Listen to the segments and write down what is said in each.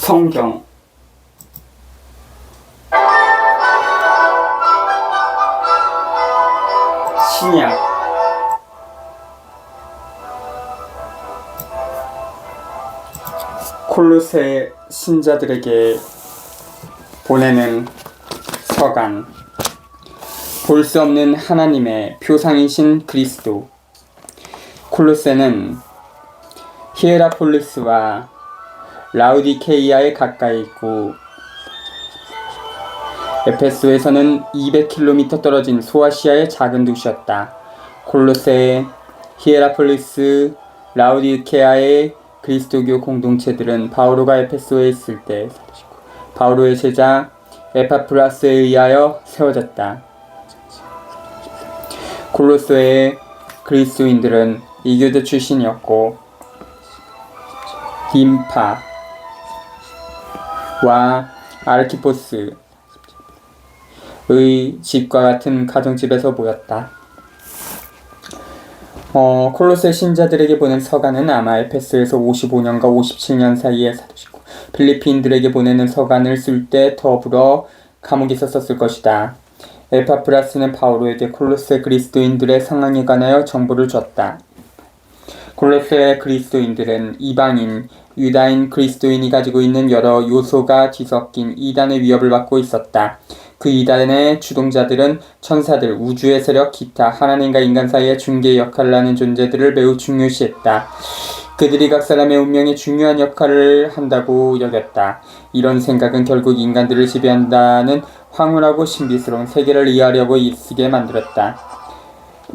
성경 신약 콜로새 신자들에게 보내는 서간. 볼 수 없는 하나님의 표상이신 그리스도. 콜로새는 히에라폴리스와 라우디케이아에 가까이 있고 에페소에서는 200km 떨어진 소아시아의 작은 도시였다. 콜로새, 히에라폴리스, 라우디케아의 그리스도교 공동체들은 바오로가 에페소에 있을 때 바오로의 제자 에파프라스에 의하여 세워졌다. 콜로새의 그리스도인들은 이교도 출신이었고 딘파와 아르키포스의 집과 같은 가정집에서 모였다. 콜로새 신자들에게 보낸 서간은 아마 에페소에서 55년과 57년 사이에 사도시고 필리핀들에게 보내는 서간을 쓸 때 더불어 감옥에서 썼을 것이다. 에파프라스는 바오로에게 콜로새 그리스도인들의 상황에 관하여 정보를 줬다. 콜로새 그리스도인들은 이방인, 유다인 그리스도인이 가지고 있는 여러 요소가 뒤섞인 이단의 위협을 받고 있었다. 그 이단의 주동자들은 천사들, 우주의 세력, 기타 하나님과 인간 사이의 중개 역할을 하는 존재들을 매우 중요시했다. 그들이 각 사람의 운명에 중요한 역할을 한다고 여겼다. 이런 생각은 결국 인간들을 지배한다는 황홀하고 신비스러운 세계를 이해하려고 쓰게 만들었다.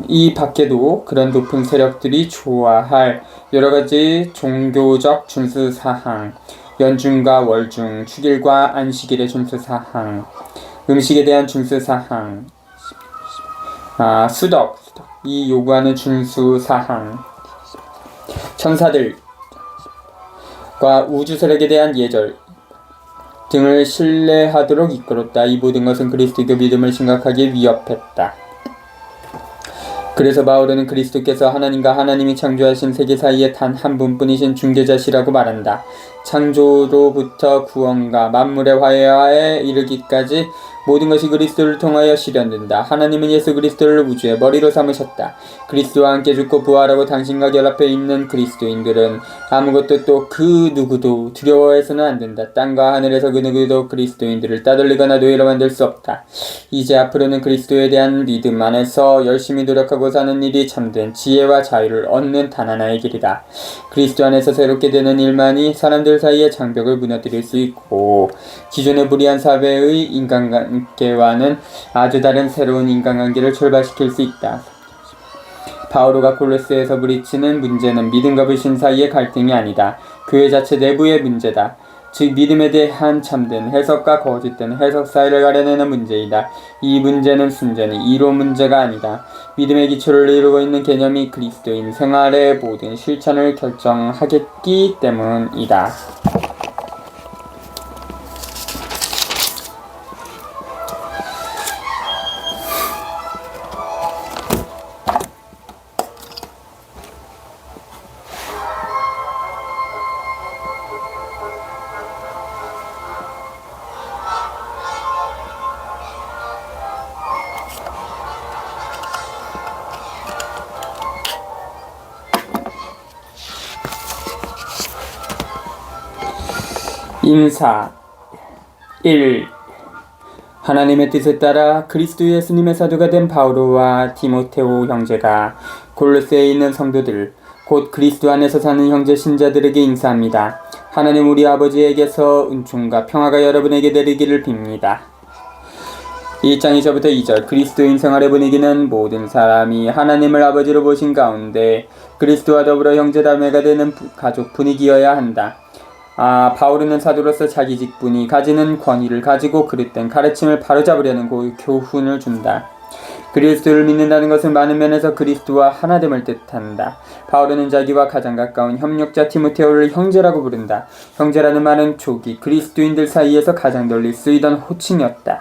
이 밖에도 그런 높은 세력들이 좋아할 여러가지 종교적 준수사항, 연중과 월중, 축일과 안식일의 준수사항, 음식에 대한 준수사항, 수덕이 요구하는 준수사항, 천사들과 우주 세력에 대한 예절 등을 신뢰하도록 이끌었다. 이 모든 것은 그리스도교 믿음을 심각하게 위협했다. 그래서 바오로는 그리스도께서 하나님과 하나님이 창조하신 세계 사이에 단 한 분뿐이신 중개자시라고 말한다. 창조로부터 구원과 만물의 화해에 이르기까지 모든 것이 그리스도를 통하여 실현된다. 하나님은 예수 그리스도를 우주의 머리로 삼으셨다. 그리스도와 함께 죽고 부활하고 당신과 결합해 있는 그리스도인들은 아무것도 또 그 누구도 두려워해서는 안 된다. 땅과 하늘에서 그 누구도 그리스도인들을 따돌리거나 노예로 만들 수 없다. 이제 앞으로는 그리스도에 대한 믿음 안에서 열심히 노력하고 사는 일이 참된 지혜와 자유를 얻는 단 하나의 길이다. 그리스도 안에서 새롭게 되는 일만이 사람들 사이의 장벽을 무너뜨릴 수 있고 기존의 불의한 사회의 인간관계와는 아주 다른 새로운 인간관계를 출발시킬 수 있다. 바오로가 콜로새에서 부딪히는 문제는 믿음과 불신 사이의 갈등이 아니다. 교회 자체 내부의 문제다. 즉 믿음에 대한 참된 해석과 거짓된 해석 사이를 가려내는 문제이다. 이 문제는 순전히 이론 문제가 아니다. 믿음의 기초를 이루고 있는 개념이 그리스도인 생활의 모든 실천을 결정하겠기 때문이다. 인사 1. 하나님의 뜻에 따라 그리스도 예수님의 사도가 된 바오로와 디모테오 형제가 골로새에 있는 성도들 곧 그리스도 안에서 사는 형제 신자들에게 인사합니다. 하나님 우리 아버지에게서 은총과 평화가 여러분에게 내리기를 빕니다. 1장 1절부터 2절. 그리스도인 생활의 분위기는 모든 사람이 하나님을 아버지로 보신 가운데 그리스도와 더불어 형제자매가 되는 가족 분위기여야 한다. 바오로는 사도로서 자기 직분이 가지는 권위를 가지고 그릇된 가르침을 바로잡으려는 교훈을 준다. 그리스도를 믿는다는 것은 많은 면에서 그리스도와 하나됨을 뜻한다. 바오로는 자기와 가장 가까운 협력자 디모테오를 형제라고 부른다. 형제라는 말은 초기 그리스도인들 사이에서 가장 널리 쓰이던 호칭이었다.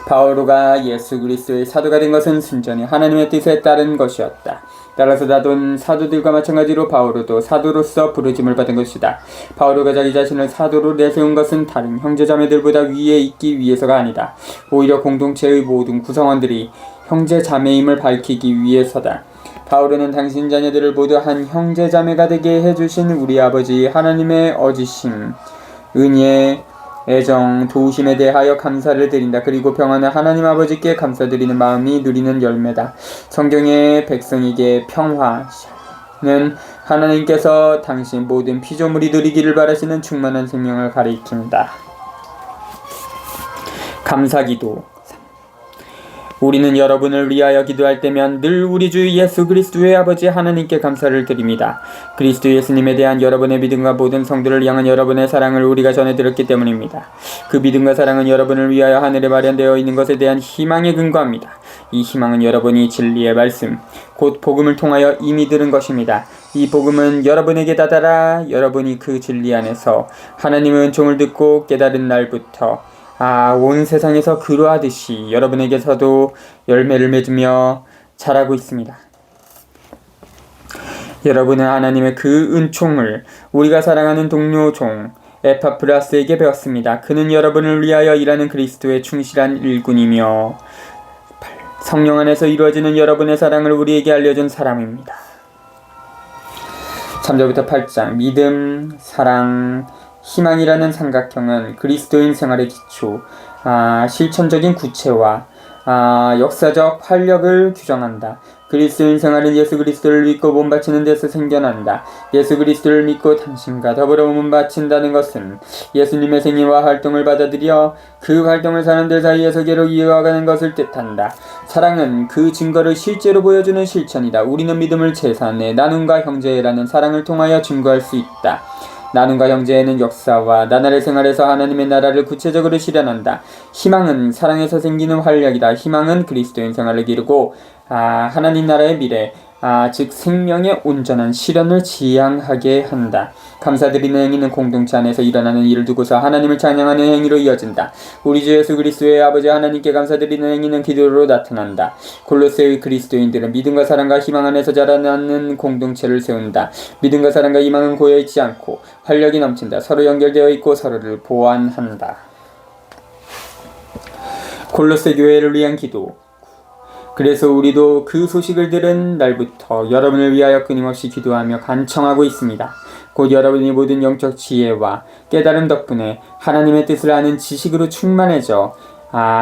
바오로가 예수 그리스도의 사도가 된 것은 순전히 하나님의 뜻에 따른 것이었다. 따라서 다른 사도들과 마찬가지로 바오로도 사도로서 부르심을 받은 것이다. 바오로가 자기 자신을 사도로 내세운 것은 다른 형제자매들보다 위에 있기 위해서가 아니다. 오히려 공동체의 모든 구성원들이 형제자매임을 밝히기 위해서다. 바오로는 당신 자녀들을 모두 한 형제자매가 되게 해주신 우리 아버지 하나님의 어지심, 은혜, 애정, 도우심에 대하여 감사를 드린다. 그리고 평안은 하나님 아버지께 감사드리는 마음이 누리는 열매다. 성경의 백성에게 평화는 하나님께서 당신 모든 피조물이 누리기를 바라시는 충만한 생명을 가리킨다. 감사기도. 우리는 여러분을 위하여 기도할 때면 늘 우리 주 예수 그리스도의 아버지 하나님께 감사를 드립니다. 그리스도 예수님에 대한 여러분의 믿음과 모든 성도를 향한 여러분의 사랑을 우리가 전해 들었기 때문입니다. 그 믿음과 사랑은 여러분을 위하여 하늘에 마련되어 있는 것에 대한 희망에 근거합니다. 이 희망은 여러분이 진리의 말씀, 곧 복음을 통하여 이미 들은 것입니다. 이 복음은 여러분에게 다다라 여러분이 그 진리 안에서 하나님의 은총을 듣고 깨달은 날부터 온 세상에서 그러하듯이 여러분에게서도 열매를 맺으며 자라고 있습니다. 여러분은 하나님의 그 은총을 우리가 사랑하는 동료 종 에파프라스에게 배웠습니다. 그는 여러분을 위하여 일하는 그리스도의 충실한 일꾼이며 성령 안에서 이루어지는 여러분의 사랑을 우리에게 알려준 사람입니다. 3절부터 8장 믿음, 사랑, 희망이라는 삼각형은 그리스도인 생활의 기초, 실천적인 구체화, 역사적 활력을 규정한다. 그리스도인 생활은 예수 그리스도를 믿고 몸 바치는 데서 생겨난다. 예수 그리스도를 믿고 당신과 더불어 몸 바친다는 것은 예수님의 생애와 활동을 받아들여 그 활동을 사람들 사이에서 계로 이어가는 것을 뜻한다. 사랑은 그 증거를 실제로 보여주는 실천이다. 우리는 믿음을 재산에 나눔과 형제라는 사랑을 통하여 증거할 수 있다. 나눔과 형제에는 역사와 나날의 생활에서 하나님의 나라를 구체적으로 실현한다. 희망은 사랑에서 생기는 활력이다. 희망은 그리스도인 생활을 기르고 하나님 나라의 미래, 즉 생명의 온전한 실현을 지향하게 한다. 감사드리는 행위는 공동체 안에서 일어나는 일을 두고서 하나님을 찬양하는 행위로 이어진다. 우리 주 예수 그리스도의 아버지 하나님께 감사드리는 행위는 기도로 나타난다. 골로새의 그리스도인들은 믿음과 사랑과 희망 안에서 자라나는 공동체를 세운다. 믿음과 사랑과 희망은 고여있지 않고 활력이 넘친다. 서로 연결되어 있고 서로를 보완한다. 골로새 교회를 위한 기도. 그래서 우리도 그 소식을 들은 날부터 여러분을 위하여 끊임없이 기도하며 간청하고 있습니다. 곧 여러분이 모든 영적 지혜와 깨달음 덕분에 하나님의 뜻을 아는 지식으로 충만해져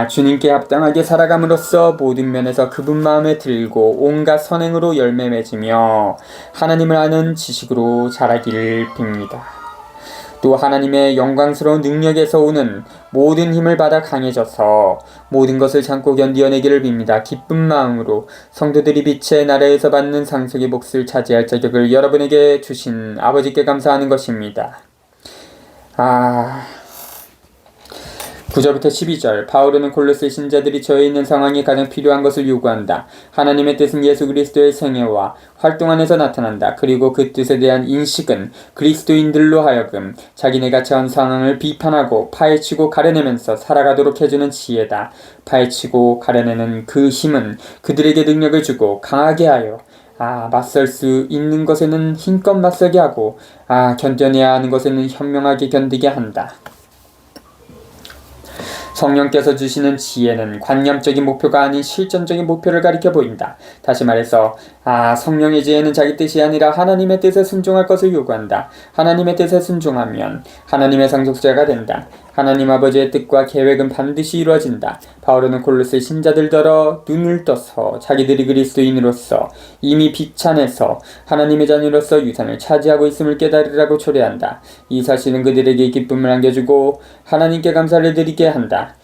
주님께 합당하게 살아감으로써 모든 면에서 그분 마음에 들고 온갖 선행으로 열매 맺으며 하나님을 아는 지식으로 자라기를 빕니다. 또 하나님의 영광스러운 능력에서 오는 모든 힘을 받아 강해져서 모든 것을 참고 견디어내기를 빕니다. 기쁜 마음으로 성도들이 빛의 나라에서 받는 상속의 몫을 차지할 자격을 여러분에게 주신 아버지께 감사하는 것입니다. 9절부터 12절 바울은 골로새 신자들이 처해 있는 상황에 가장 필요한 것을 요구한다. 하나님의 뜻은 예수 그리스도의 생애와 활동 안에서 나타난다. 그리고 그 뜻에 대한 인식은 그리스도인들로 하여금 자기네가 처한 상황을 비판하고 파헤치고 가려내면서 살아가도록 해주는 지혜다. 파헤치고 가려내는 그 힘은 그들에게 능력을 주고 강하게 하여 맞설 수 있는 것에는 힘껏 맞서게 하고 견뎌내야 하는 것에는 현명하게 견디게 한다. 성령께서 주시는 지혜는 관념적인 목표가 아닌 실전적인 목표를 가리켜 보인다. 다시 말해서 성령의 지혜는 자기 뜻이 아니라 하나님의 뜻에 순종할 것을 요구한다. 하나님의 뜻에 순종하면 하나님의 상속자가 된다. 하나님 아버지의 뜻과 계획은 반드시 이루어진다. 바울은 골로새 신자들더러 눈을 떠서 자기들이 그리스도인으로서 이미 빛 안에서 하나님의 자녀로서 유산을 차지하고 있음을 깨달으라고 초래한다. 이 사실은 그들에게 기쁨을 안겨주고 하나님께 감사를 드리게 한다.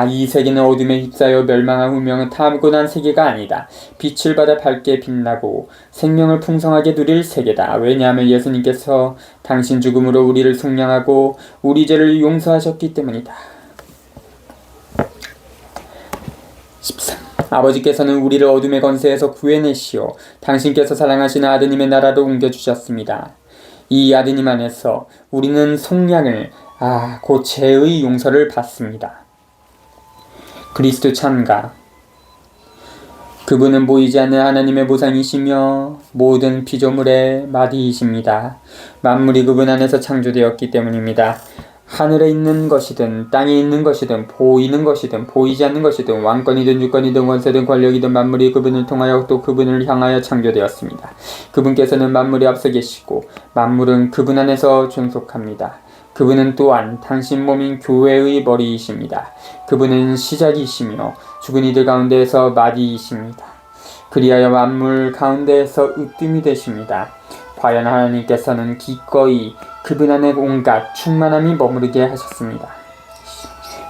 이 세계는 어둠에 휩싸여 멸망한 운명은 타고난 세계가 아니다. 빛을 받아 밝게 빛나고 생명을 풍성하게 누릴 세계다. 왜냐하면 예수님께서 당신 죽음으로 우리를 속량하고 우리 죄를 용서하셨기 때문이다. 13. 아버지께서는 우리를 어둠의 권세에서 구해내시어 당신께서 사랑하시는 아드님의 나라로 옮겨주셨습니다. 이 아드님 안에서 우리는 속량을 곧 죄의 용서를 받습니다. 그리스도 참가. 그분은 보이지 않는 하나님의 보상이시며 모든 피조물의 마디이십니다. 만물이 그분 안에서 창조되었기 때문입니다. 하늘에 있는 것이든 땅에 있는 것이든 보이는 것이든 보이지 않는 것이든 왕권이든 주권이든 권세든 권력이든 만물이 그분을 통하여 또 그분을 향하여 창조되었습니다. 그분께서는 만물이 앞서 계시고 만물은 그분 안에서 존속합니다. 그분은 또한 당신 몸인 교회의 머리이십니다. 그분은 시작이시며 죽은 이들 가운데에서 마디이십니다. 그리하여 만물 가운데에서 으뜸이 되십니다. 과연 하나님께서는 기꺼이 그분 안에 온갖 충만함이 머무르게 하셨습니다.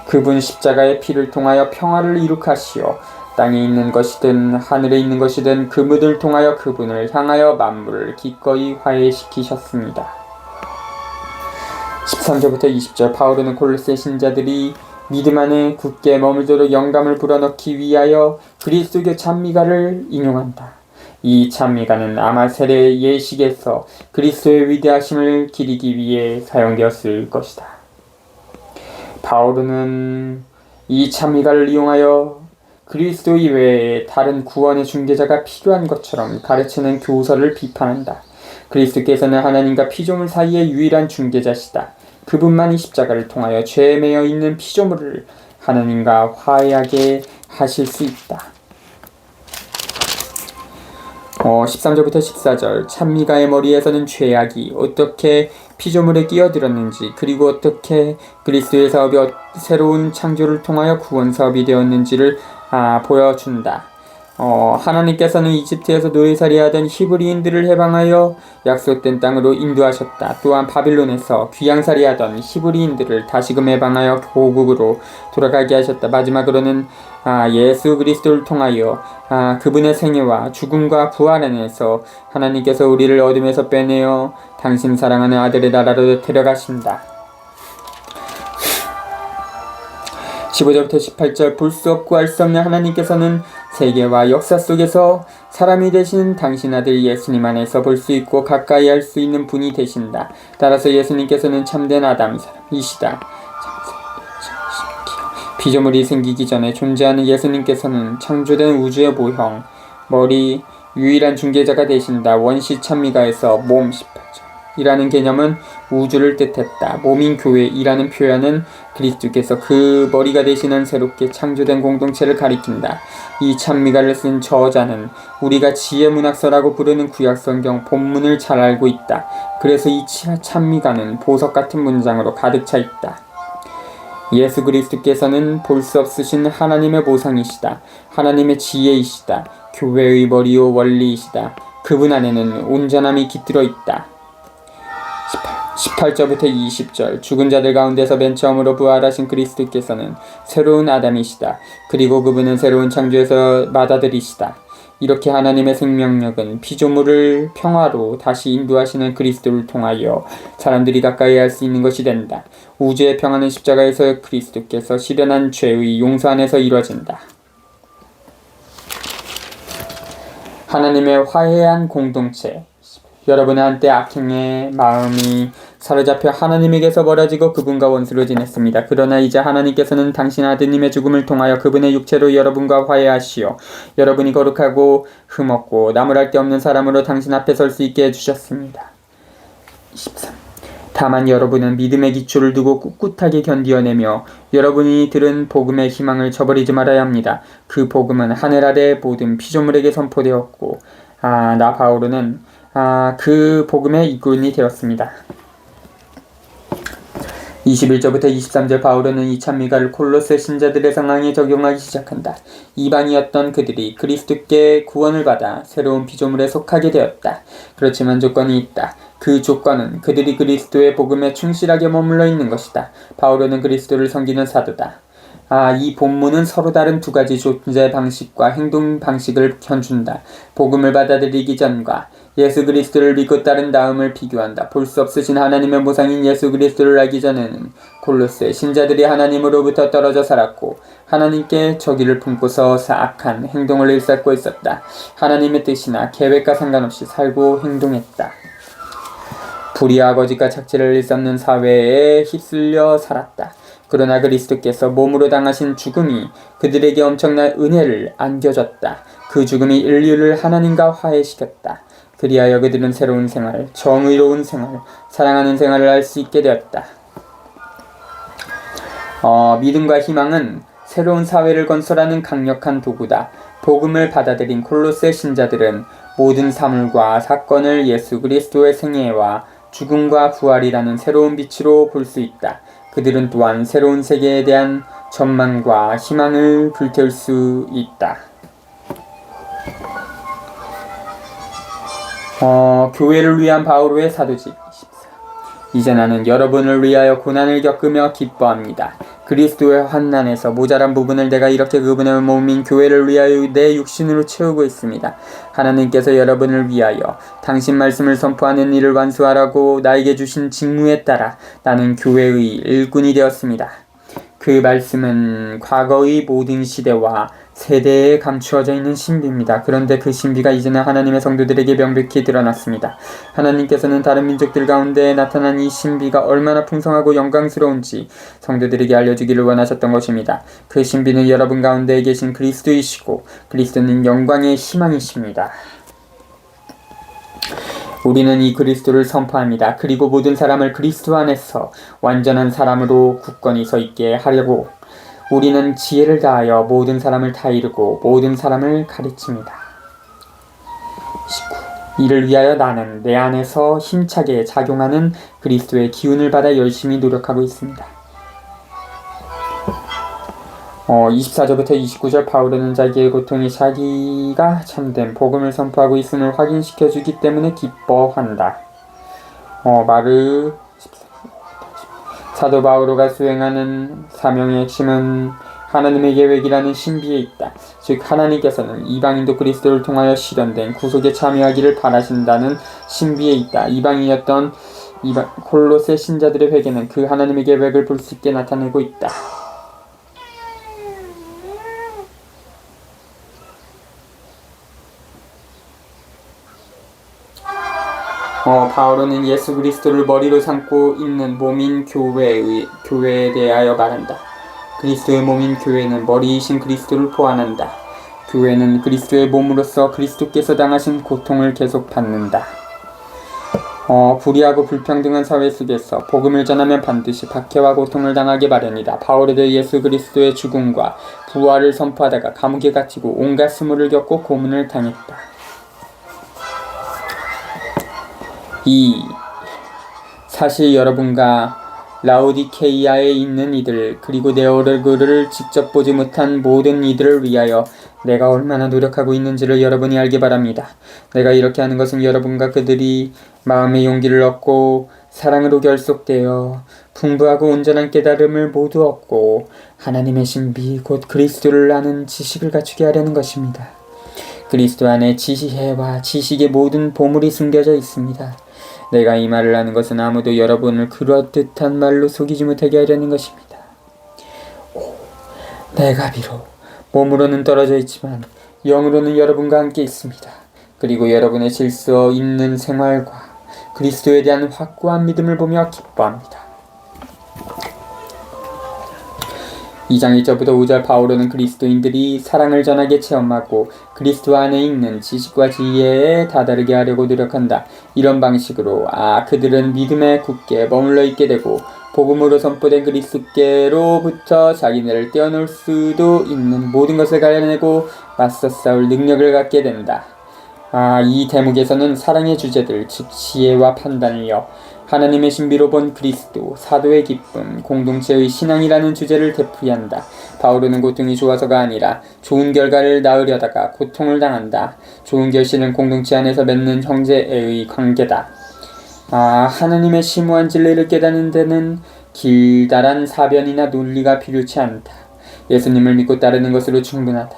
그분 십자가의 피를 통하여 평화를 이룩하시어 땅에 있는 것이든 하늘에 있는 것이든 그분을 통하여 그분을 향하여 만물을 기꺼이 화해시키셨습니다. 13절부터 20절 바울은 콜로새 신자들이 믿음 안에 굳게 머물도록 영감을 불어넣기 위하여 그리스도교 찬미가를 인용한다. 이 찬미가는 아마 세례 예식에서 그리스도의 위대하심을 기리기 위해 사용되었을 것이다. 바울은 이 찬미가를 이용하여 그리스도 이외에 다른 구원의 중개자가 필요한 것처럼 가르치는 교서를 비판한다. 그리스도께서는 하나님과 피조물 사이의 유일한 중개자시다. 그분만이 십자가를 통하여 죄에 매여 있는 피조물을 하나님과 화해하게 하실 수 있다. 13절부터 14절 찬미가의 머리에서는 죄악이 어떻게 피조물에 끼어들었는지 그리고 어떻게 그리스도의 사업이 새로운 창조를 통하여 구원 사업이 되었는지를 보여준다. 하나님께서는 이집트에서 노예살이하던 히브리인들을 해방하여 약속된 땅으로 인도하셨다. 또한 바빌론에서 귀양살이하던 히브리인들을 다시금 해방하여 고국으로 돌아가게 하셨다. 마지막으로는 예수 그리스도를 통하여 그분의 생애와 죽음과 부활 안에서 하나님께서 우리를 어둠에서 빼내어 당신 사랑하는 아들의 나라로 데려가신다. 15절부터 18절 볼 수 없고 알 수 없는 하나님께서는 세계와 역사 속에서 사람이 되신 당신 아들 예수님 안에서 볼 수 있고 가까이 할 수 있는 분이 되신다. 따라서 예수님께서는 참된 아담 사람이시다. 피조물이 생기기 전에 존재하는 예수님께서는 창조된 우주의 모형, 머리, 유일한 중개자가 되신다. 원시 찬미가에서 몸 18절 이라는 개념은 우주를 뜻했다. 몸인 교회이라는 표현은 그리스도께서 그 머리가 되시는 새롭게 창조된 공동체를 가리킨다. 이 찬미가를 쓴 저자는 우리가 지혜문학서라고 부르는 구약성경 본문을 잘 알고 있다. 그래서 이 찬미가는 보석 같은 문장으로 가득 차 있다. 예수 그리스도께서는 볼 수 없으신 하나님의 모상이시다. 하나님의 지혜이시다. 교회의 머리요 원리이시다. 그분 안에는 온전함이 깃들어 있다. 18절부터 20절 죽은 자들 가운데서 맨 처음으로 부활하신 그리스도께서는 새로운 아담이시다. 그리고 그분은 새로운 창조에서 맏아들이시다. 이렇게 하나님의 생명력은 피조물을 평화로 다시 인도하시는 그리스도를 통하여 사람들이 가까이 할 수 있는 것이 된다. 우주의 평화는 십자가에서 그리스도께서 실현한 죄의 용서 안에서 이루어진다. 하나님의 화해한 공동체. 여러분은 한때 악행의 마음이 사로잡혀 하나님에게서 멀어지고 그분과 원수로 지냈습니다. 그러나 이제 하나님께서는 당신 아드님의 죽음을 통하여 그분의 육체로 여러분과 화해하시어 여러분이 거룩하고 흠없고 나무랄 데 없는 사람으로 당신 앞에 설 수 있게 해주셨습니다. 23. 다만 여러분은 믿음의 기초를 두고 꿋꿋하게 견디어내며 여러분이 들은 복음의 희망을 저버리지 말아야 합니다. 그 복음은 하늘 아래 모든 피조물에게 선포되었고 나 바울은 그 복음의 이꾼이 되었습니다. 21절부터 23절 바울은 이 찬미가를 콜로새 신자들의 상황에 적용하기 시작한다. 이방이었던 그들이 그리스도께 구원을 받아 새로운 피조물에 속하게 되었다. 그렇지만 조건이 있다. 그 조건은 그들이 그리스도의 복음에 충실하게 머물러 있는 것이다. 바울은 그리스도를 섬기는 사도다. 이 본문은 서로 다른 두 가지 존재 방식과 행동 방식을 견준다. 복음을 받아들이기 전과 예수 그리스도를 믿고 따른 다음을 비교한다. 볼 수 없으신 하나님의 모상인 예수 그리스도를 알기 전에는 콜로새 신자들이 하나님으로부터 떨어져 살았고 하나님께 적의를 품고서 사악한 행동을 일삼고 있었다. 하나님의 뜻이나 계획과 상관없이 살고 행동했다. 불의와 거짓과 착취를 일삼는 사회에 휩쓸려 살았다. 그러나 그리스도께서 몸으로 당하신 죽음이 그들에게 엄청난 은혜를 안겨줬다. 그 죽음이 인류를 하나님과 화해시켰다. 그리하여 그들은 새로운 생활, 정의로운 생활, 사랑하는 생활을 할 수 있게 되었다. 믿음과 희망은 새로운 사회를 건설하는 강력한 도구다. 복음을 받아들인 콜로세 신자들은 모든 사물과 사건을 예수 그리스도의 생애와 죽음과 부활이라는 새로운 빛으로 볼 수 있다. 그들은 또한 새로운 세계에 대한 전망과 희망을 불태울 수 있다. 교회를 위한 바오로의 사도직 24. 이제 나는 여러분을 위하여 고난을 겪으며 기뻐합니다. 그리스도의 환난에서 모자란 부분을 내가 이렇게 그분의 몸인 교회를 위하여 내 육신으로 채우고 있습니다. 하나님께서 여러분을 위하여 당신 말씀을 선포하는 일을 완수하라고 나에게 주신 직무에 따라 나는 교회의 일꾼이 되었습니다. 그 말씀은 과거의 모든 시대와 세대에 감추어져 있는 신비입니다. 그런데 그 신비가 이제는 하나님의 성도들에게 명백히 드러났습니다. 하나님께서는 다른 민족들 가운데 나타난 이 신비가 얼마나 풍성하고 영광스러운지 성도들에게 알려주기를 원하셨던 것입니다. 그 신비는 여러분 가운데 계신 그리스도이시고 그리스도는 영광의 희망이십니다. 우리는 이 그리스도를 선포합니다. 그리고 모든 사람을 그리스도 안에서 완전한 사람으로 굳건히 서 있게 하려고 우리는 지혜를 다하여 모든 사람을 다 이루고 모든 사람을 가르칩니다. 19. 이를 위하여 나는 내 안에서 힘차게 작용하는 그리스도의 기운을 받아 열심히 노력하고 있습니다. 24절부터 29절 바울은 자기의 고통이 자기가 참된 복음을 선포하고 있음을 확인시켜주기 때문에 기뻐한다. 마르 14. 사도 바오로가 수행하는 사명의 핵심은 하나님의 계획이라는 신비에 있다. 즉 하나님께서는 이방인도 그리스도를 통하여 실현된 구속에 참여하기를 바라신다는 신비에 있다. 이방인이었던 콜로세 신자들의 회개는 그 하나님의 계획을 볼 수 있게 나타내고 있다. 바오로는 예수 그리스도를 머리로 삼고 있는 몸인 교회에 대하여 말한다. 그리스도의 몸인 교회는 머리이신 그리스도를 포함한다. 교회는 그리스도의 몸으로서 그리스도께서 당하신 고통을 계속 받는다. 불의하고 불평등한 사회 속에서 복음을 전하면 반드시 박해와 고통을 당하게 마련이다. 바오로도 예수 그리스도의 죽음과 부활을 선포하다가 감옥에 갇히고 온갖 수모를 겪고 고문을 당했다. 2. 사실 여러분과 라오디케이아에 있는 이들 그리고 내 얼굴을 직접 보지 못한 모든 이들을 위하여 내가 얼마나 노력하고 있는지를 여러분이 알기 바랍니다. 내가 이렇게 하는 것은 여러분과 그들이 마음의 용기를 얻고 사랑으로 결속되어 풍부하고 온전한 깨달음을 모두 얻고 하나님의 신비 곧 그리스도를 아는 지식을 갖추게 하려는 것입니다. 그리스도 안에 지혜와 지식의 모든 보물이 숨겨져 있습니다. 내가 이 말을 하는 것은 아무도 여러분을 그럴듯한 말로 속이지 못하게 하려는 것입니다. 내가 비록 몸으로는 떨어져 있지만 영으로는 여러분과 함께 있습니다. 그리고 여러분의 질서 있는 생활과 그리스도에 대한 확고한 믿음을 보며 기뻐합니다. 2장 1절부터 5절 바오로는 그리스도인들이 사랑을 전하게 체험하고 그리스도 안에 있는 지식과 지혜에 다다르게 하려고 노력한다. 이런 방식으로 그들은 믿음에 굳게 머물러 있게 되고 복음으로 선포된 그리스도께로부터 자기네를 떼어놓을 수도 있는 모든 것을 가려내고 맞서 싸울 능력을 갖게 된다. 이 대목에서는 사랑의 주제들, 즉 지혜와 판단력, 하나님의 신비로 본 그리스도, 사도의 기쁨, 공동체의 신앙이라는 주제를 되풀이한다. 바오로는 고통이 좋아서가 아니라 좋은 결과를 낳으려다가 고통을 당한다. 좋은 결실은 공동체 안에서 맺는 형제의 관계다. 하나님의 심오한 진리를 깨닫는 데는 길다란 사변이나 논리가 필요치 않다. 예수님을 믿고 따르는 것으로 충분하다.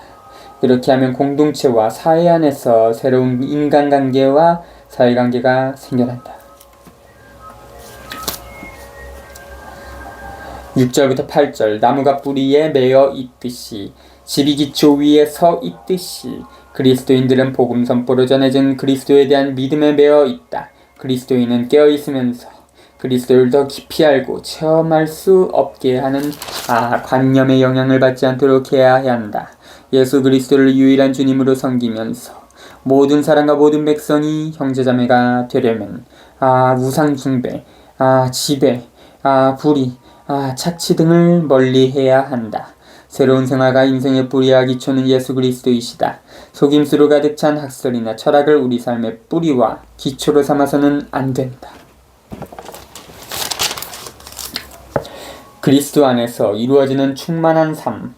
그렇게 하면 공동체와 사회 안에서 새로운 인간관계와 사회관계가 생겨난다. 6절부터 8절 나무가 뿌리에 매여 있듯이 집이 기초 위에 서 있듯이 그리스도인들은 복음 선포로 전해진 그리스도에 대한 믿음에 매여 있다. 그리스도인은 깨어있으면서 그리스도를 더 깊이 알고 체험할 수 없게 하는 관념의 영향을 받지 않도록 해야 한다. 예수 그리스도를 유일한 주님으로 섬기면서 모든 사람과 모든 백성이 형제자매가 되려면 우상 숭배, 지배, 불의, 착취 등을 멀리해야 한다. 새로운 생활과 인생의 뿌리와 기초는 예수 그리스도이시다. 속임수로 가득 찬 학설이나 철학을 우리 삶의 뿌리와 기초로 삼아서는 안 된다. 그리스도 안에서 이루어지는 충만한 삶.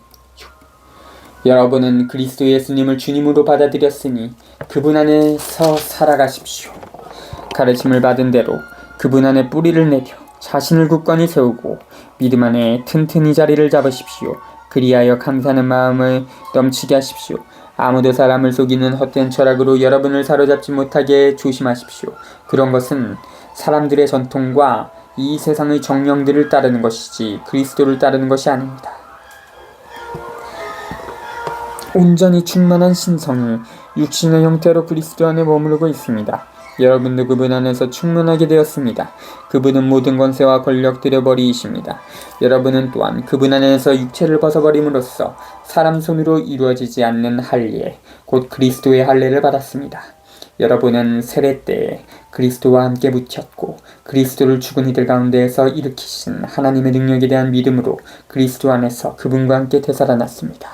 여러분은 그리스도 예수님을 주님으로 받아들였으니 그분 안에서 살아가십시오. 가르침을 받은 대로 그분 안에 뿌리를 내려 자신을 굳건히 세우고 믿음 안에 튼튼히 자리를 잡으십시오. 그리하여 감사하는 마음을 넘치게 하십시오. 아무도 사람을 속이는 헛된 철학으로 여러분을 사로잡지 못하게 조심하십시오. 그런 것은 사람들의 전통과 이 세상의 정령들을 따르는 것이지 그리스도를 따르는 것이 아닙니다. 온전히 충만한 신성이 육신의 형태로 그리스도 안에 머무르고 있습니다. 여러분도 그분 안에서 충만하게 되었습니다. 그분은 모든 권세와 권력들의 머리이십니다. 여러분은 또한 그분 안에서 육체를 벗어버림으로써 사람 손으로 이루어지지 않는 할례, 곧 그리스도의 할례를 받았습니다. 여러분은 세례 때에 그리스도와 함께 묻혔고 그리스도를 죽은 이들 가운데에서 일으키신 하나님의 능력에 대한 믿음으로 그리스도 안에서 그분과 함께 되살아났습니다.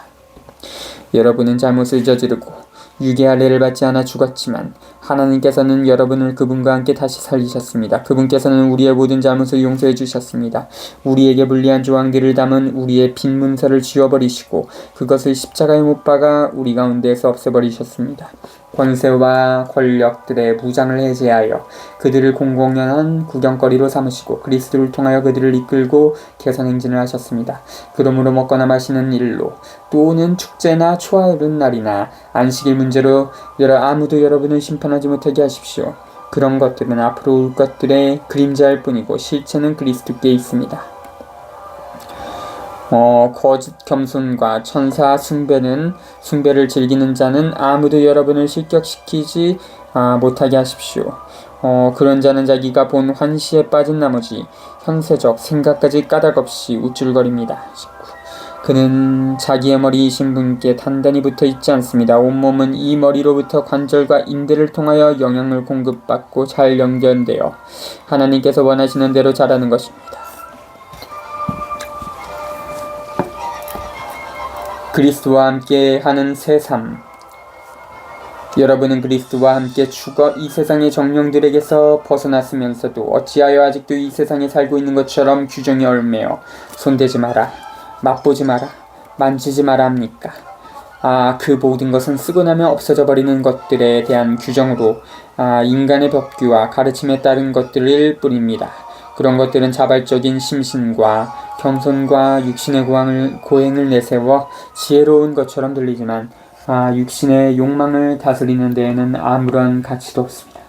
여러분은 잘못을 저지르고 유괴 할례를 받지 않아 죽었지만 하나님께서는 여러분을 그분과 함께 다시 살리셨습니다. 그분께서는 우리의 모든 잘못을 용서해 주셨습니다. 우리에게 불리한 조항들을 담은 우리의 빈 문서를 지워버리시고 그것을 십자가에 못 박아 우리 가운데에서 없애버리셨습니다. 권세와 권력들의 무장을 해제하여 그들을 공공연한 구경거리로 삼으시고 그리스도를 통하여 그들을 이끌고 개선행진을 하셨습니다. 그러므로 먹거나 마시는 일로 또는 축제나 초하는 날이나 안식일 문제로 아무도 여러분을 심판하지 못하게 하십시오. 그런 것들은 앞으로 올 것들의 그림자일 뿐이고 실체는 그리스도께 있습니다. 거짓 겸손과 천사 숭배를 즐기는 자는 아무도 여러분을 실격시키지 못하게 하십시오. 그런 자는 자기가 본 환시에 빠진 나머지 현세적 생각까지 까닭없이 우쭐거립니다. 그는 자기의 머리이신 분께 단단히 붙어있지 않습니다. 온몸은 이 머리로부터 관절과 인대를 통하여 영양을 공급받고 잘 연결되어 하나님께서 원하시는 대로 자라는 것입니다. 그리스도와 함께 하는 새 삶. 여러분은 그리스도와 함께 죽어 이 세상의 정령들에게서 벗어났으면서도 어찌하여 아직도 이 세상에 살고 있는 것처럼 규정이 얽매여 손대지 마라, 맛보지 마라, 만지지 마라 합니까? 그 모든 것은 쓰고 나면 없어져 버리는 것들에 대한 규정으로 인간의 법규와 가르침에 따른 것들일 뿐입니다. 그런 것들은 자발적인 심신과 겸손과 육신의 고행을 내세워 지혜로운 것처럼 들리지만 육신의 욕망을 다스리는 데에는 아무런 가치도 없습니다.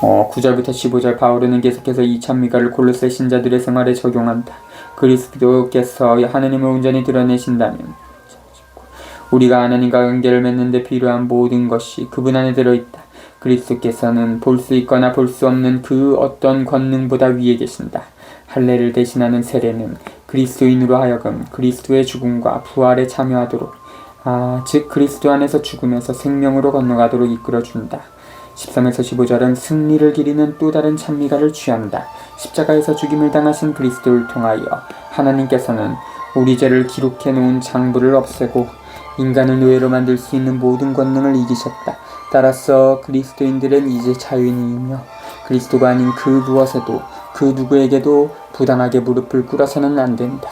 9절부터 15절 바울은 계속해서 이 찬미가를 골로새 신자들의 생활에 적용한다. 그리스도께서 하나님을 온전히 드러내신다면 우리가 하나님과 관계를 맺는 데 필요한 모든 것이 그분 안에 들어있다. 그리스도께서는 볼 수 있거나 볼 수 없는 그 어떤 권능보다 위에 계신다. 할례를 대신하는 세례는 그리스도인으로 하여금 그리스도의 죽음과 부활에 참여하도록 즉 그리스도 안에서 죽으면서 생명으로 건너가도록 이끌어준다. 13에서 15절은 승리를 기리는 또 다른 찬미가를 취한다. 십자가에서 죽임을 당하신 그리스도를 통하여 하나님께서는 우리 죄를 기록해 놓은 장부를 없애고 인간을 노예로 만들 수 있는 모든 권능을 이기셨다. 따라서 그리스도인들은 이제 자유인이며 그리스도가 아닌 그 무엇에도 그 누구에게도 부당하게 무릎을 꿇어서는 안 된다.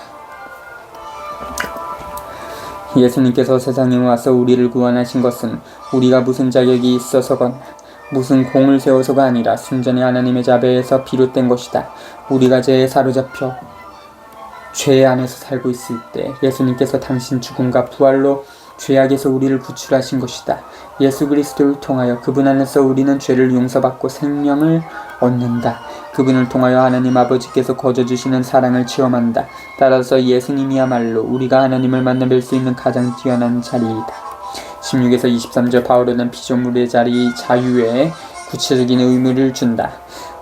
예수님께서 세상에 와서 우리를 구원하신 것은 우리가 무슨 자격이 있어서거나 무슨 공을 세워서가 아니라 순전히 하나님의 자비에서 비롯된 것이다. 우리가 죄에 사로잡혀 죄 안에서 살고 있을 때 예수님께서 당신 죽음과 부활로 죄악에서 우리를 구출하신 것이다. 예수 그리스도를 통하여 그분 안에서 우리는 죄를 용서받고 생명을 얻는다. 그분을 통하여 하나님 아버지께서 거저주시는 사랑을 체험한다. 따라서 예수님이야말로 우리가 하나님을 만나 뵐 수 있는 가장 뛰어난 자리이다. 16에서 23절 바울은 피조물의 자리 자유에 구체적인 의미를 준다.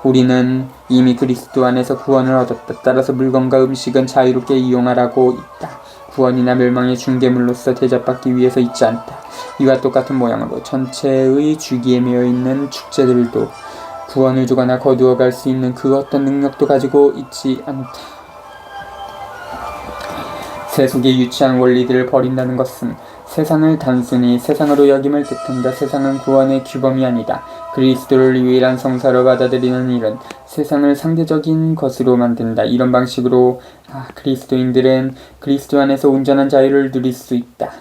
우리는 이미 그리스도 안에서 구원을 얻었다. 따라서 물건과 음식은 자유롭게 이용하라고 있다. 구원이나 멸망의 중개물로서 대접받기 위해서 있지 않다. 이와 똑같은 모양으로 전체의 주기에 매여있는 축제들도 구원을 주거나 거두어갈 수 있는 그 어떤 능력도 가지고 있지 않다. 세속의 유치한 원리들을 버린다는 것은 세상을 단순히 세상으로 여김을 뜻한다. 세상은 구원의 규범이 아니다. 그리스도를 유일한 성사로 받아들이는 일은 세상을 상대적인 것으로 만든다. 이런 방식으로 그리스도인들은 그리스도 안에서 온전한 자유를 누릴 수 있다.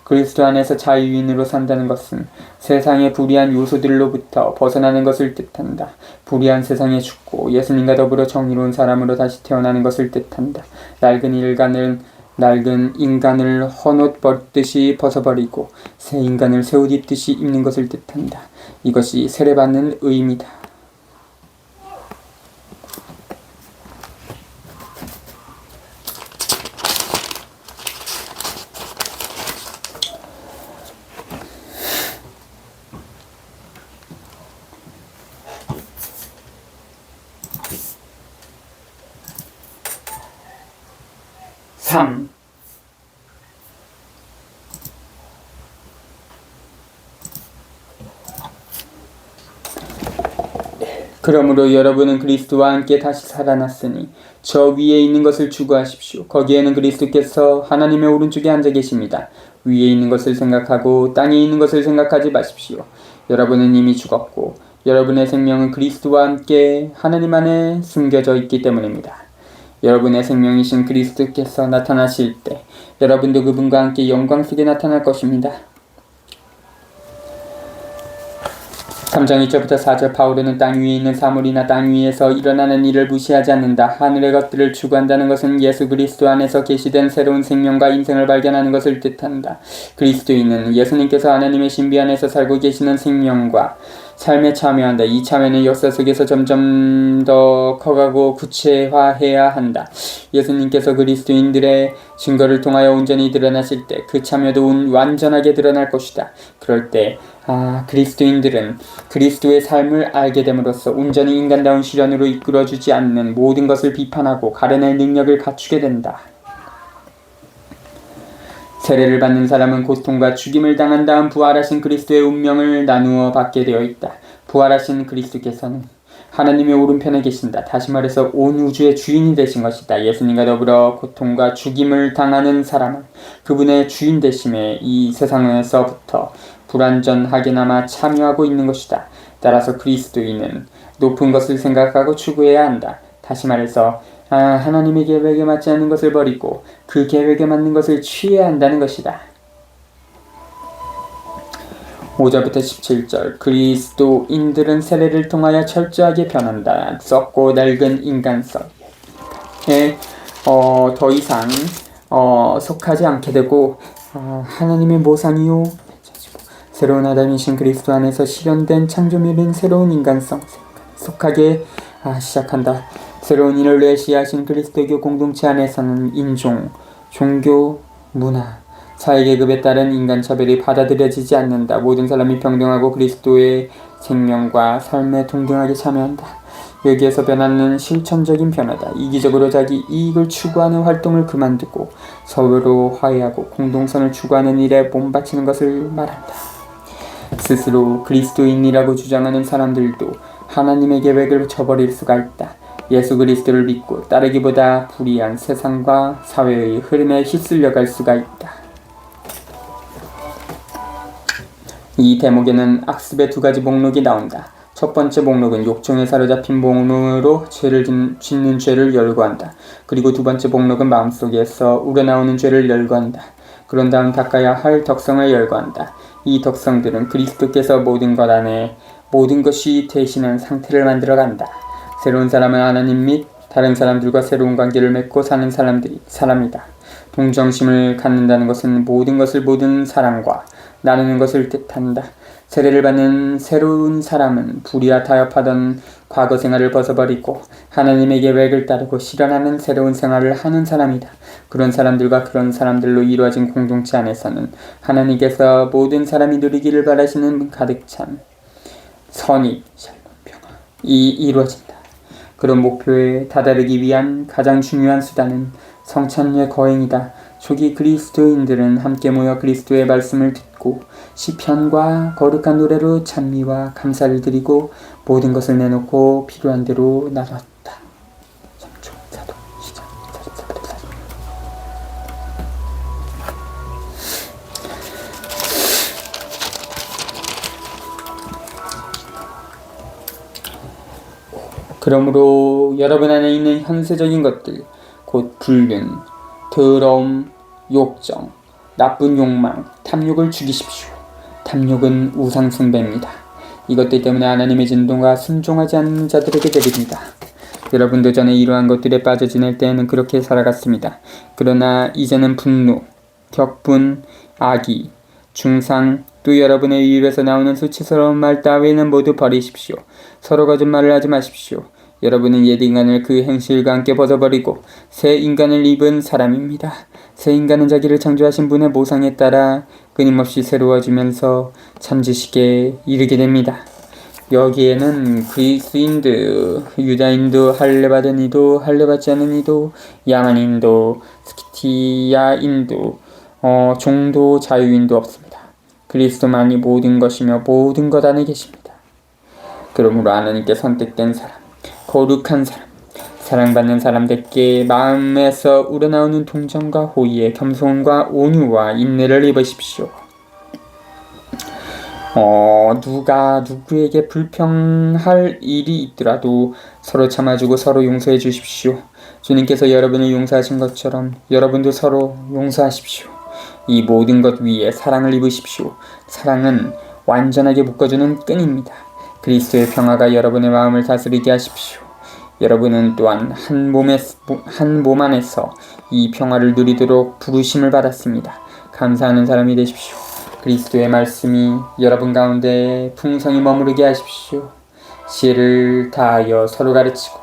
그리스도 안에서 자유인으로 산다는 것은 세상의 불의한 요소들로부터 벗어나는 것을 뜻한다. 불의한 세상에 죽고 예수님과 더불어 정의로운 사람으로 다시 태어나는 것을 뜻한다. 낡은 인간을 헌옷 벗듯이 벗어버리고 새 인간을 새 옷 입듯이 입는 것을 뜻한다. 이것이 세례받는 의미다. 그러므로 여러분은 그리스도와 함께 다시 살아났으니 저 위에 있는 것을 추구하십시오. 거기에는 그리스도께서 하나님의 오른쪽에 앉아 계십니다. 위에 있는 것을 생각하고 땅에 있는 것을 생각하지 마십시오. 여러분은 이미 죽었고 여러분의 생명은 그리스도와 함께 하나님 안에 숨겨져 있기 때문입니다. 여러분의 생명이신 그리스도께서 나타나실 때 여러분도 그분과 함께 영광 속에 나타날 것입니다. 3장 2절부터 4절 바울은 땅 위에 있는 사물이나 땅 위에서 일어나는 일을 무시하지 않는다. 하늘의 것들을 추구한다는 것은 예수 그리스도 안에서 계시된 새로운 생명과 인생을 발견하는 것을 뜻한다. 그리스도인은 예수님께서 하나님의 신비 안에서 살고 계시는 생명과 삶에 참여한다. 이 참여는 역사 속에서 점점 더 커가고 구체화해야 한다. 예수님께서 그리스도인들의 증거를 통하여 온전히 드러나실 때 그 참여도 완전하게 드러날 것이다. 그럴 때 그리스도인들은 그리스도의 삶을 알게 됨으로써 온전히 인간다운 실현으로 이끌어주지 않는 모든 것을 비판하고 가려낼 능력을 갖추게 된다. 세례를 받는 사람은 고통과 죽임을 당한 다음 부활하신 그리스도의 운명을 나누어 받게 되어 있다. 부활하신 그리스도께서는 하나님의 오른편에 계신다. 다시 말해서 온 우주의 주인이 되신 것이다. 예수님과 더불어 고통과 죽임을 당하는 사람은 그분의 주인 되심에 이 세상에서부터 불완전하게나마 참여하고 있는 것이다. 따라서 그리스도인은 높은 것을 생각하고 추구해야 한다. 다시 말해서 하나님의 계획에 맞지 않는 것을 버리고 그 계획에 맞는 것을 취해야 한다는 것이다. 5절부터 17절 그리스도인들은 세례를 통하여 철저하게 변한다. 썩고 낡은 인간성에 더 이상 속하지 않게 되고 하나님의 모상이요 새로운 아담이신 그리스도 안에서 실현된 창조물인 새로운 인간성 속하게 시작한다. 새로운 인을 내시하신 그리스도교 공동체 안에서는 인종, 종교, 문화, 사회계급에 따른 인간차별이 받아들여지지 않는다. 모든 사람이 평등하고 그리스도의 생명과 삶에 동등하게 참여한다. 여기에서 변화는 실천적인 변화다. 이기적으로 자기 이익을 추구하는 활동을 그만두고 서로 화해하고 공동선을 추구하는 일에 몸바치는 것을 말한다. 스스로 그리스도인이라고 주장하는 사람들도 하나님의 계획을 저버릴 수가 있다. 예수 그리스도를 믿고 따르기보다 불의한 세상과 사회의 흐름에 휩쓸려갈 수가 있다. 이 대목에는 악습의 두 가지 목록이 나온다. 첫 번째 목록은 욕정에 사로잡힌 몸으로 죄를 짓는 죄를 열거한다. 그리고 두 번째 목록은 마음속에서 우러나오는 죄를 열거한다. 그런 다음 닦아야 할 덕성을 열거한다. 이 덕성들은 그리스도께서 모든 것 안에 모든 것이 되시는 상태를 만들어간다. 새로운 사람은 하나님 및 다른 사람들과 새로운 관계를 맺고 사는 사람이다. 동정심을 갖는다는 것은 모든 것을 모든 사람과 나누는 것을 뜻한다. 세례를 받는 새로운 사람은 불의와 타협하던 과거 생활을 벗어버리고 하나님의 계획을 따르고 실현하는 새로운 생활을 하는 사람이다. 그런 사람들과 그런 사람들로 이루어진 공동체 안에서는 하나님께서 모든 사람이 누리기를 바라시는 가득 찬 선이, 샬롬, 평화이 이루어진다. 그런 목표에 다다르기 위한 가장 중요한 수단은 성찬의 거행이다. 초기 그리스도인들은 함께 모여 그리스도의 말씀을 듣고 시편과 거룩한 노래로 찬미와 감사를 드리고 모든 것을 내놓고 필요한 대로 나눴다. 3조, 4도, 2장, 44부터 40. 그러므로 여러분 안에 있는 현세적인 것들, 곧 불륜, 더러움, 욕정, 나쁜 욕망, 탐욕을 죽이십시오. 탐욕은 우상 숭배입니다. 이것들 때문에 하나님의 진동과 순종하지 않는 자들에게 내립니다. 여러분도 전에 이러한 것들에 빠져 지낼 때에는 그렇게 살아갔습니다. 그러나 이제는 분노, 격분, 악의, 중상, 또 여러분의 입에서 나오는 수치스러운 말 따위는 모두 버리십시오. 서로 거짓말을 하지 마십시오. 여러분은 옛 인간을 그 행실과 함께 벗어버리고 새 인간을 입은 사람입니다. 새 인간은 자기를 창조하신 분의 모상에 따라 끊임없이 새로워지면서 참지식에 이르게 됩니다. 여기에는 그리스인도, 유다인도, 할례받은 이도, 할례받지 않은 이도, 야만인도, 스키티아인도, 종도, 자유인도 없습니다. 그리스도만이 모든 것이며 모든 것 안에 계십니다. 그러므로 하나님께 선택된 사람, 거룩한 사람, 사랑받는 사람들께 마음에서 우러나오는 동정과 호의에 겸손과 온유와 인내를 입으십시오. 누가 누구에게 불평할 일이 있더라도 서로 참아주고 서로 용서해 주십시오. 주님께서 여러분을 용서하신 것처럼 여러분도 서로 용서하십시오. 이 모든 것 위에 사랑을 입으십시오. 사랑은 완전하게 묶어주는 끈입니다. 그리스도의 평화가 여러분의 마음을 다스리게 하십시오. 여러분은 또한 한 몸 안에서 이 평화를 누리도록 부르심을 받았습니다. 감사하는 사람이 되십시오. 그리스도의 말씀이 여러분 가운데 풍성히 머무르게 하십시오. 지혜를 다하여 서로 가르치고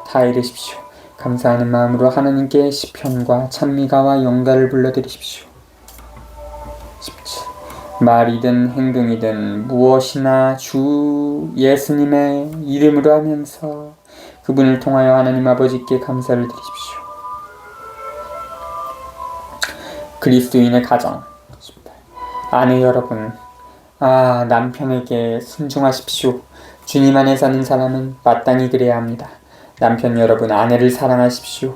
다 이르십시오. 감사하는 마음으로 하나님께 시편과 찬미가와 영가를 불러드리십시오. 17. 말이든 행동이든 무엇이나 주 예수님의 이름으로 하면서 그분을 통하여 하나님 아버지께 감사를 드리십시오. 그리스도인의 가정. 18. 아내 여러분, 남편에게 순종하십시오. 주님 안에 사는 사람은 마땅히 그래야 합니다. 남편 여러분, 아내를 사랑하십시오.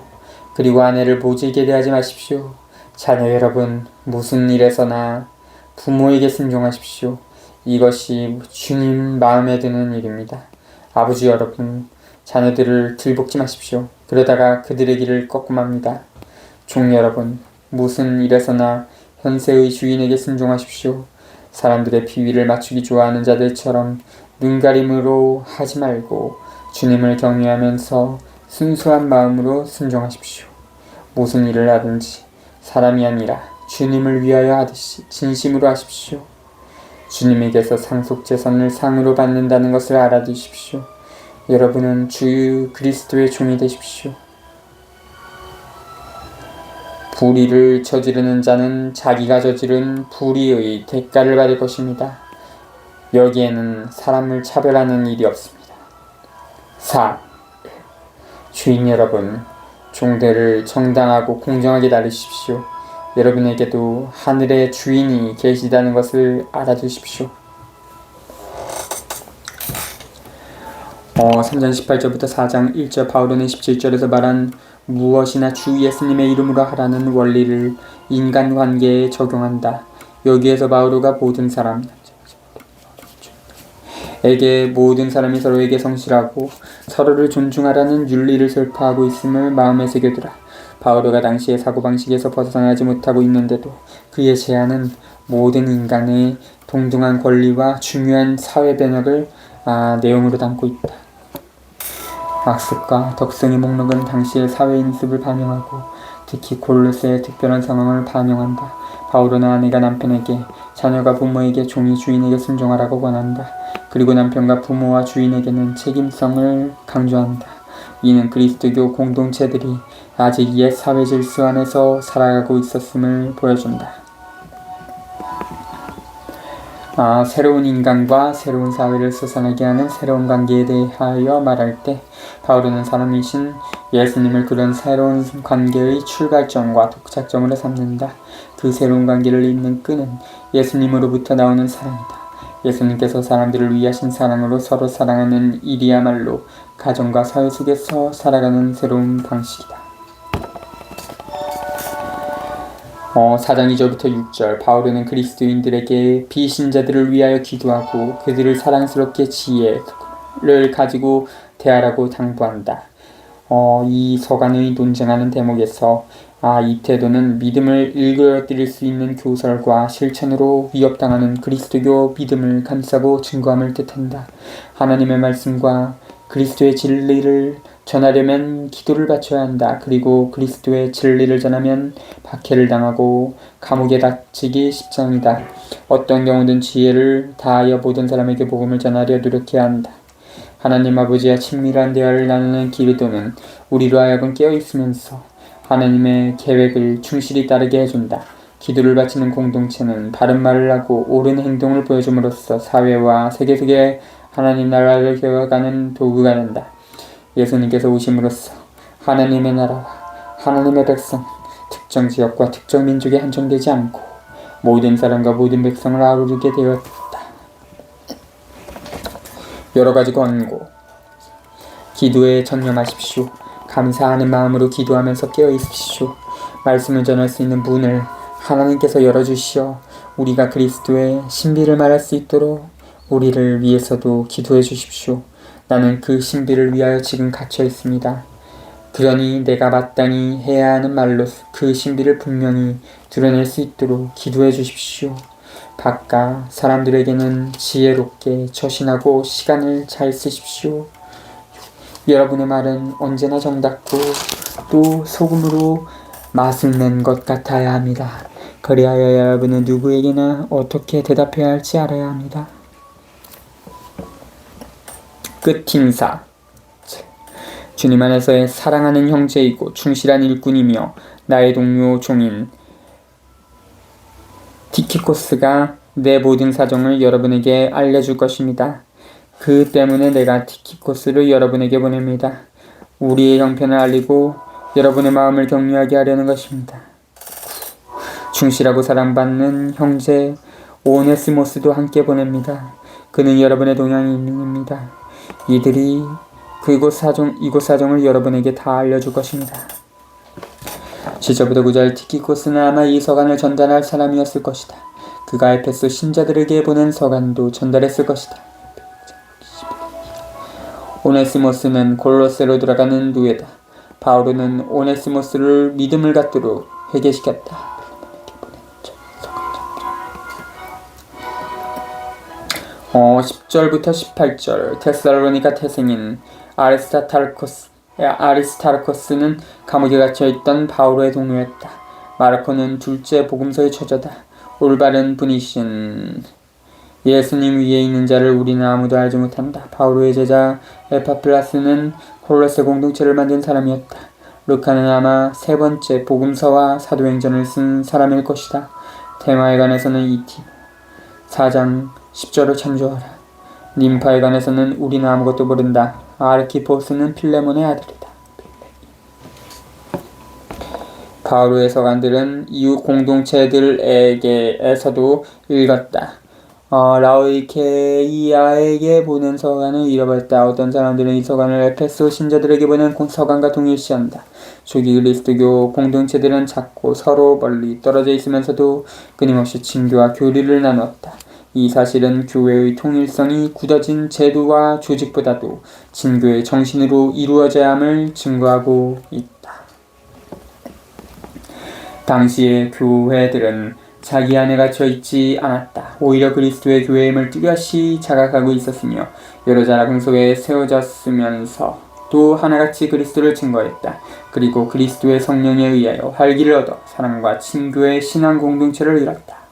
그리고 아내를 모질게 대하지 마십시오. 자녀 여러분, 무슨 일에서나 부모에게 순종하십시오. 이것이 주님 마음에 드는 일입니다. 아버지 여러분, 자녀들을 들볶지 마십시오. 그러다가 그들의 길을 꺾음합니다. 종 여러분, 무슨 일에서나 현세의 주인에게 순종하십시오. 사람들의 비위를 맞추기 좋아하는 자들처럼 눈가림으로 하지 말고 주님을 경외하면서 순수한 마음으로 순종하십시오. 무슨 일을 하든지 사람이 아니라 주님을 위하여 하듯이 진심으로 하십시오. 주님에게서 상속재산을 상으로 받는다는 것을 알아두십시오. 여러분은 주 그리스도의 종이 되십시오. 불의를 저지르는 자는 자기가 저지른 불의의 대가를 받을 것입니다. 여기에는 사람을 차별하는 일이 없습니다. 4. 주인 여러분, 종들을 정당하고 공정하게 다루십시오. 여러분에게도 하늘의 주인이 계시다는 것을 알아두십시오. 3장 18절부터 4장 1절 바울은 17절에서 말한 무엇이나 주 예수님의 이름으로 하라는 원리를 인간관계에 적용한다. 여기에서 바울가 모든 사람에게 모든 사람이 서로에게 성실하고 서로를 존중하라는 윤리를 설파하고 있음을 마음에 새겨두라. 바울가 당시의 사고방식에서 벗어나지 못하고 있는데도 그의 제안은 모든 인간의 동등한 권리와 중요한 사회 변혁을 내용으로 담고 있다. 악습과 덕성의 목록은 당시의 사회 인습을 반영하고 특히 골로새의 특별한 상황을 반영한다. 바울은 아내가 남편에게, 자녀가 부모에게, 종이 주인에게 순종하라고 권한다. 그리고 남편과 부모와 주인에게는 책임성을 강조한다. 이는 그리스도교 공동체들이 아직 옛 사회 질서 안에서 살아가고 있었음을 보여준다. 새로운 인간과 새로운 사회를 솟아나게 하는 새로운 관계에 대하여 말할 때 바울은 사람이신 예수님을 그런 새로운 관계의 출발점과 도착점으로 삼는다. 그 새로운 관계를 잇는 끈은 예수님으로부터 나오는 사랑이다. 예수님께서 사람들을 위하신 사랑으로 서로 사랑하는 일이야말로 가정과 사회 속에서 살아가는 새로운 방식이다. 4장 2절부터 6절 바울은 그리스도인들에게 비신자들을 위하여 기도하고 그들을 사랑스럽게 지혜를 가지고 대하라고 당부한다. 이 서간의 논쟁하는 대목에서 이 태도는 믿음을 일그러뜨릴 수 있는 교설과 실천으로 위협당하는 그리스도교 믿음을 감싸고 증거함을 뜻한다. 하나님의 말씀과 그리스도의 진리를 전하려면 기도를 바쳐야 한다. 그리고 그리스도의 진리를 전하면 박해를 당하고 감옥에 갇히기 십상이다. 어떤 경우든 지혜를 다하여 모든 사람에게 복음을 전하려 노력해야 한다. 하나님 아버지와 친밀한 대화를 나누는 기도는 우리로 하여금 깨어있으면서 하나님의 계획을 충실히 따르게 해준다. 기도를 바치는 공동체는 바른 말을 하고 옳은 행동을 보여줌으로써 사회와 세계 속에 하나님 나라를 개혁하는 도구가 된다. 예수님께서 오심으로써 하나님의 나라와 하나님의 백성, 특정 지역과 특정 민족에 한정되지 않고 모든 사람과 모든 백성을 아우르게 되었다. 여러가지 권고. 기도에 전념하십시오. 감사하는 마음으로 기도하면서 깨어있으십시오. 말씀을 전할 수 있는 문을 하나님께서 열어주시어 우리가 그리스도의 신비를 말할 수 있도록 우리를 위해서도 기도해 주십시오. 나는 그 신비를 위하여 지금 갇혀 있습니다. 그러니 내가 마땅히 해야 하는 말로 그 신비를 분명히 드러낼 수 있도록 기도해 주십시오. 각각 사람들에게는 지혜롭게 처신하고 시간을 잘 쓰십시오. 여러분의 말은 언제나 정답고 또 소금으로 맛을 낸 것 같아야 합니다. 그리하여 여러분은 누구에게나 어떻게 대답해야 할지 알아야 합니다. 끝인사. 주님 안에서의 사랑하는 형제이고 충실한 일꾼이며 나의 동료 종인 티키코스가 내 모든 사정을 여러분에게 알려줄 것입니다. 그 때문에 내가 티키코스를 여러분에게 보냅니다. 우리의 형편을 알리고 여러분의 마음을 격려하게 하려는 것입니다. 충실하고 사랑받는 형제 오네시모스도 함께 보냅니다. 그는 여러분의 동양인입니다. 이들이 이곳 사정을 여러분에게 다 알려줄 것입니다. 7절부터 9절 티키코스는 아마 이 서간을 전달할 사람이었을 것이다. 그가 에베소 신자들에게 보낸 서간도 전달했을 것이다. 오네시모스는 골로새로 돌아가는 노예다. 바울은 오네시모스를 믿음을 갖도록 회개시켰다. 10절부터 18절 테살로니가 태생인 아리스타르코스는 감옥에 갇혀있던 바울의 동료였다. 마르코는 둘째 복음서의 저자다. 올바른 분이신 예수님 위에 있는 자를 우리는 아무도 알지 못한다. 바울의 제자 에파플라스는 콜로세 공동체를 만든 사람이었다. 루카는 아마 세 번째 복음서와 사도행전을 쓴 사람일 것이다. 대마에 관해서는 이티 4장 10절을 참조하라. 님파에 관해서는 우리는 아무것도 모른다. 아르키포스는 필레몬의 아들이다. 바울의 서간들은 이웃 공동체들에게서도 읽었다. 라오디케이아에게 보낸 서간을 잃어버렸다. 어떤 사람들은 이 서간을 에페소 신자들에게 보낸 서간과 동일시한다. 초기 그리스도교 공동체들은 작고 서로 멀리 떨어져 있으면서도 끊임없이 친교와 교리를 나누었다. 이 사실은 교회의 통일성이 굳어진 제도와 조직보다도 진교의 정신으로 이루어져야 함을 증거하고 있다. 당시의 교회들은 자기 안에 갇혀 있지 않았다. 오히려 그리스도의 교회임을 뚜렷이 자각하고 있었으며 여러 자락은 속에 세워졌으면서 또 하나같이 그리스도를 증거했다. 그리고 그리스도의 성령에 의하여 활기를 얻어 사랑과 친교의 신앙 공동체를 이뤘다.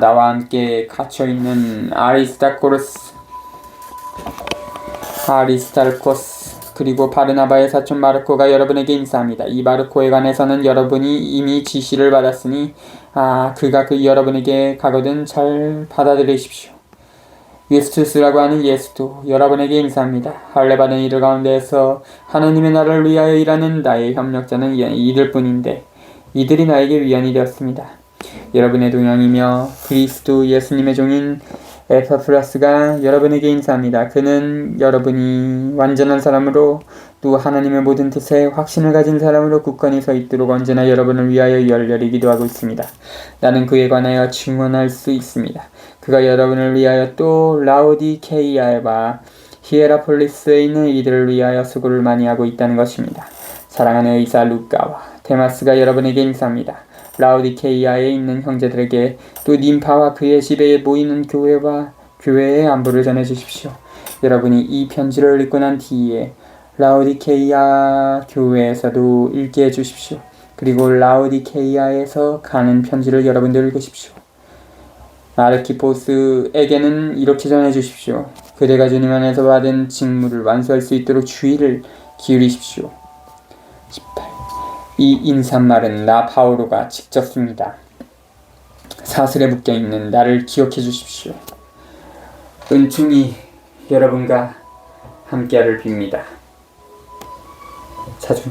나와 함께 갇혀있는 아리스타르코스 그리고 바르나바의 사촌 마르코가 여러분에게 인사합니다. 이 마르코에 관해서는 여러분이 이미 지시를 받았으니 그가 여러분에게 가거든 잘 받아들이십시오. 유스투스라고 하는 예수도 여러분에게 인사합니다. 할례받은 이들 가운데에서 하나님의 나라를 위하여 일하는 나의 협력자는 이들 뿐인데 이들이 나에게 위안이 되었습니다. 여러분의 동양이며 그리스도 예수님의 종인 에파프라스가 여러분에게 인사합니다. 그는 여러분이 완전한 사람으로 또 하나님의 모든 뜻에 확신을 가진 사람으로 굳건히 서 있도록 언제나 여러분을 위하여 열렬히 기도하고 있습니다. 나는 그에 관하여 증언할 수 있습니다. 그가 여러분을 위하여 또 라오디케이아와 히에라폴리스에 있는 이들을 위하여 수고를 많이 하고 있다는 것입니다. 사랑하는 의사 루카와 데마스가 여러분에게 인사합니다. 라오디케이아에 있는 형제들에게 또 님파와 그의 집에 모이는 교회의 안부를 전해주십시오. 여러분이 이 편지를 읽고 난 뒤에 라오디케이아 교회에서도 읽게 해주십시오. 그리고 라오디케이아에서 가는 편지를 여러분들 읽으십시오. 아르키포스에게는 이렇게 전해주십시오. 그대가 주님 안에서 받은 직무를 완수할 수 있도록 주의를 기울이십시오. 18. 이 인사말은 나 바오로가 직접 씁니다. 사슬에 묶여있는 나를 기억해 주십시오. 은총이 여러분과 함께하를 빕니다. 자주